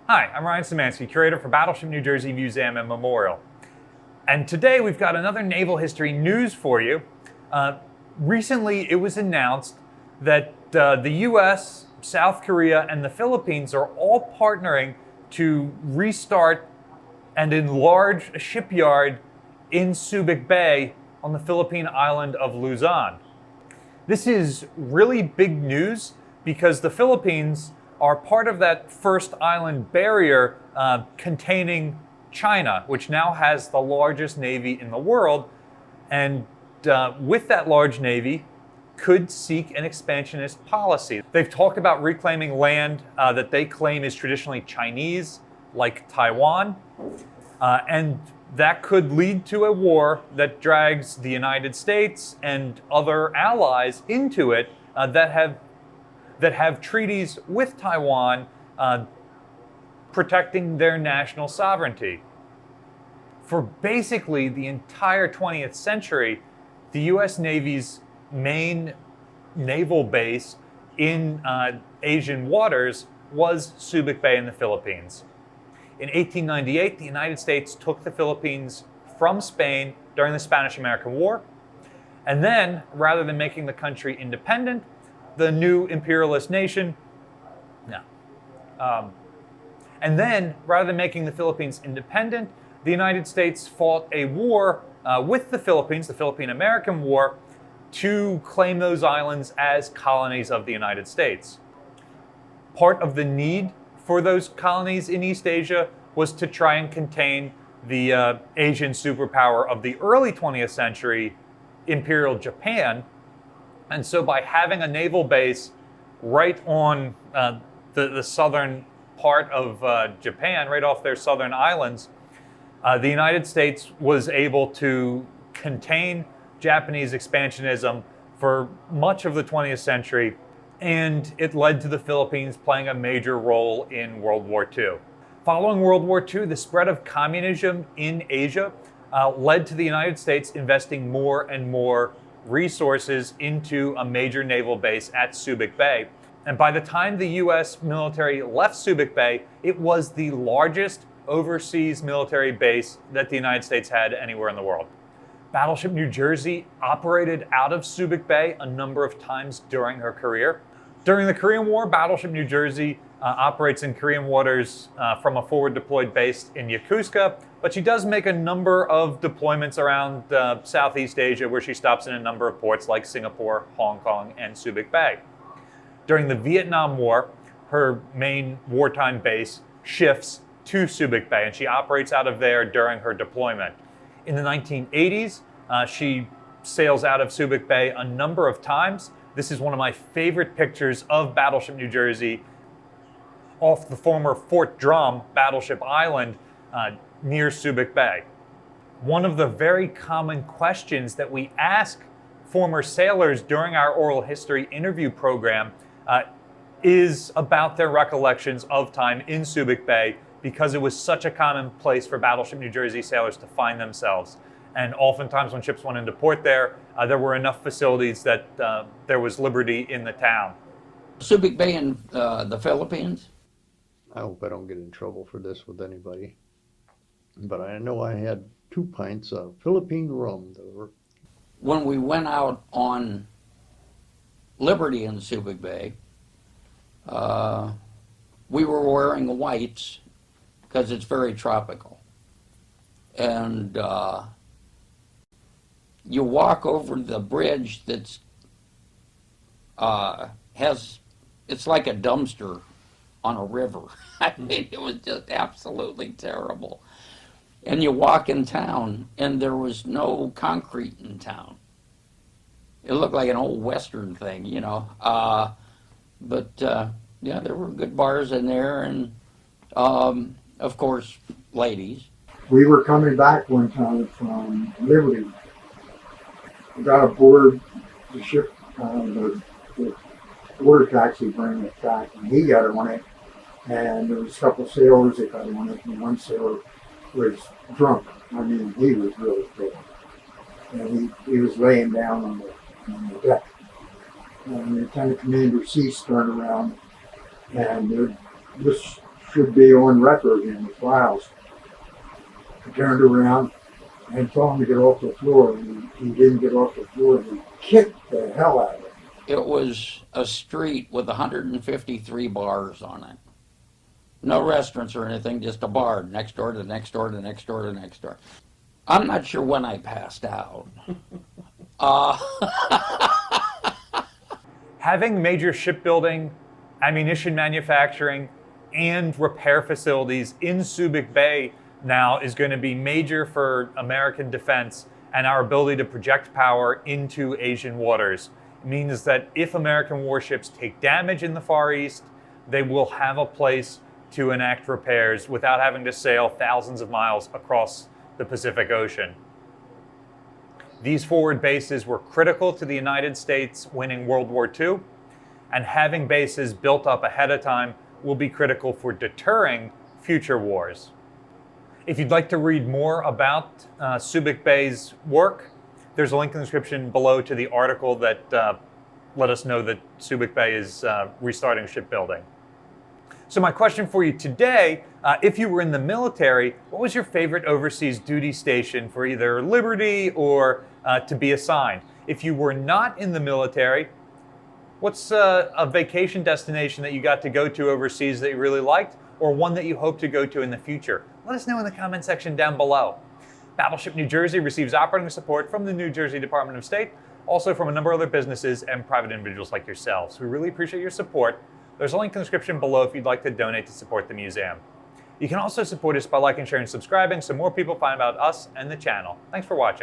Hi, I'm Ryan Szymanski, curator for Battleship New Jersey Museum and Memorial. And today we've got another naval history news for you. Recently it was announced that the US, South Korea, and the Philippines are all partnering to restart and enlarge a shipyard in Subic Bay on the Philippine island of Luzon. This is really big news because the Philippines are part of that first island barrier containing China, which now has the largest navy in the world, and with that large navy could seek an expansionist policy. They've talked about reclaiming land that they claim is traditionally Chinese, like Taiwan, and that could lead to a war that drags the United States and other allies into it that have treaties with Taiwan protecting their national sovereignty. For basically the entire 20th century, the US Navy's main naval base in Asian waters was Subic Bay in the Philippines. In 1898, the United States took the Philippines from Spain during the Spanish-American War, and then, rather than making the country independent, the new imperialist nation, and then, rather than making the Philippines independent, the United States fought a war with the Philippines, the Philippine-American War, to claim those islands as colonies of the United States. Part of the need for those colonies in East Asia was to try and contain the Asian superpower of the early 20th century, Imperial Japan. And so by having a naval base right on the southern part of Japan, right off their southern islands, the United States was able to contain Japanese expansionism for much of the 20th century, and it led to the Philippines playing a major role in World War II. Following World War II, the spread of communism in Asia led to the United States investing more and more resources into a major naval base at Subic Bay. And by the time the US military left Subic Bay, it was the largest overseas military base that the United States had anywhere in the world. Battleship New Jersey operated out of Subic Bay a number of times during her career. During the Korean War, Battleship New Jersey operates in Korean waters from a forward deployed base in Yokosuka, but she does make a number of deployments around Southeast Asia where she stops in a number of ports like Singapore, Hong Kong, and Subic Bay. During the Vietnam War, her main wartime base shifts to Subic Bay, and she operates out of there during her deployment. In the 1980s, she sails out of Subic Bay a number of times. This is one of my favorite pictures of Battleship New Jersey off the former Fort Drum Battleship Island near Subic Bay. One of the very common questions that we ask former sailors during our oral history interview program is about their recollections of time in Subic Bay, because it was such a common place for Battleship New Jersey sailors to find themselves. And oftentimes when ships went into port there were enough facilities that there was liberty in the town. Subic Bay in the Philippines? I hope I don't get in trouble for this with anybody. But I know I had 2 pints of Philippine rum. When we went out on Liberty in Subic Bay, we were wearing whites because it's very tropical. And you walk over the bridge that's it's like a dumpster on a river. I mean, it was just absolutely terrible. And you walk in town, and there was no concrete in town. It looked like an old Western thing, you know. But yeah, there were good bars in there, and of course, ladies. We were coming back one time from Liberty. We got aboard the ship, the water taxi bringing us back, and he got on it. And there was a couple of sailors that got on it, and one sailor was drunk. I mean, he was really drunk. And he was laying down on the deck. And Lieutenant Commander Cease turned around, and this should be on record in the files. He turned around and told him to get off the floor. And he didn't get off the floor. He kicked the hell out of him. It was a street with 153 bars on it. No restaurants or anything, just a bar next door to the next door to the next door to the next door. I'm not sure when I passed out. Having major shipbuilding, ammunition manufacturing, and repair facilities in Subic Bay now is going to be major for American defense and our ability to project power into Asian waters. It means that if American warships take damage in the Far East, they will have a place to enact repairs without having to sail thousands of miles across the Pacific Ocean. These forward bases were critical to the United States winning World War II, and having bases built up ahead of time will be critical for deterring future wars. If you'd like to read more about Subic Bay's work, there's a link in the description below to the article that let us know that Subic Bay is restarting shipbuilding. So my question for you today, if you were in the military, what was your favorite overseas duty station for either liberty or to be assigned? If you were not in the military, what's a vacation destination that you got to go to overseas that you really liked, or one that you hope to go to in the future? Let us know in the comment section down below. Battleship New Jersey receives operating support from the New Jersey Department of State, also from a number of other businesses and private individuals like yourselves. We really appreciate your support. There's a link in the description below if you'd like to donate to support the museum. You can also support us by liking, sharing, and subscribing so more people find about us and the channel. Thanks for watching.